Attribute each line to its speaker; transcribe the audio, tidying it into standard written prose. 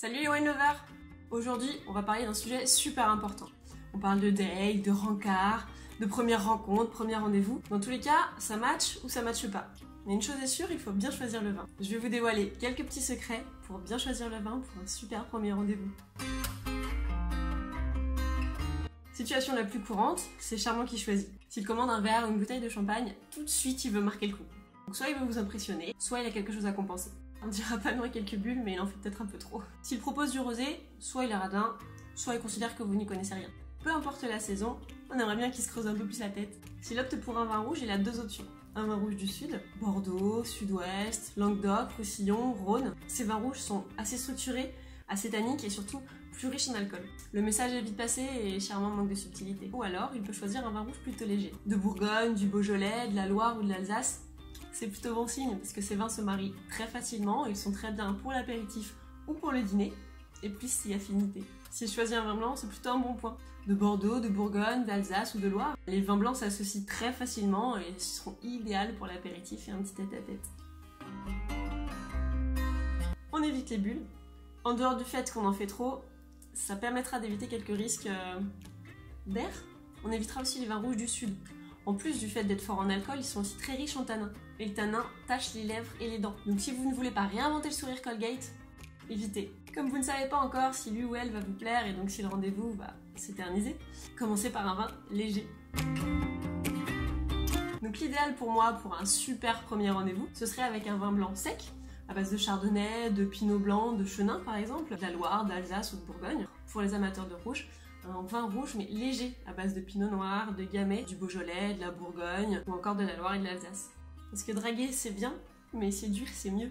Speaker 1: Salut les wine lovers! Aujourd'hui, on va parler d'un sujet super important. On parle de date, de rencard, de première rencontre, premier rendez-vous. Dans tous les cas, ça match ou ça matche pas. Mais une chose est sûre, il faut bien choisir le vin. Je vais vous dévoiler quelques petits secrets pour bien choisir le vin pour un super premier rendez-vous. Situation la plus courante, c'est Charmant qui choisit. S'il commande un verre ou une bouteille de champagne, tout de suite il veut marquer le coup. Donc soit il veut vous impressionner, soit il a quelque chose à compenser. On dira pas non à quelques bulles, mais il en fait peut-être un peu trop. S'il propose du rosé, soit il est radin, soit il considère que vous n'y connaissez rien. Peu importe la saison, on aimerait bien qu'il se creuse un peu plus la tête. S'il opte pour un vin rouge, il a deux options. Un vin rouge du sud, Bordeaux, Sud-Ouest, Languedoc, Roussillon, Rhône. Ces vins rouges sont assez structurés, assez tanniques et surtout plus riches en alcool. Le message est vite passé et Charmant manque de subtilité. Ou alors, il peut choisir un vin rouge plutôt léger. De Bourgogne, du Beaujolais, de la Loire ou de l'Alsace. C'est plutôt bon signe parce que ces vins se marient très facilement, ils sont très bien pour l'apéritif ou pour le dîner, et plus si affinité. Si je choisis un vin blanc, c'est plutôt un bon point. De Bordeaux, de Bourgogne, d'Alsace ou de Loire, les vins blancs s'associent très facilement et seront idéaux pour l'apéritif et un petit tête-à-tête. On évite les bulles. En dehors du fait qu'on en fait trop, ça permettra d'éviter quelques risques d'air. On évitera aussi les vins rouges du sud. En plus du fait d'être fort en alcool, ils sont aussi très riches en tanins. Et les tanins tachent les lèvres et les dents. Donc si vous ne voulez pas réinventer le sourire Colgate, évitez. Comme vous ne savez pas encore si lui ou elle va vous plaire et donc si le rendez-vous va s'éterniser, commencez par un vin léger. Donc l'idéal pour moi, pour un super premier rendez-vous, ce serait avec un vin blanc sec, à base de chardonnay, de pinot blanc, de chenin par exemple, de la Loire, d'Alsace ou de Bourgogne. Pour les amateurs de rouge, un vin rouge mais léger, à base de pinot noir, de gamay, du Beaujolais, de la Bourgogne ou encore de la Loire et de l'Alsace. Parce que draguer c'est bien, mais séduire c'est mieux.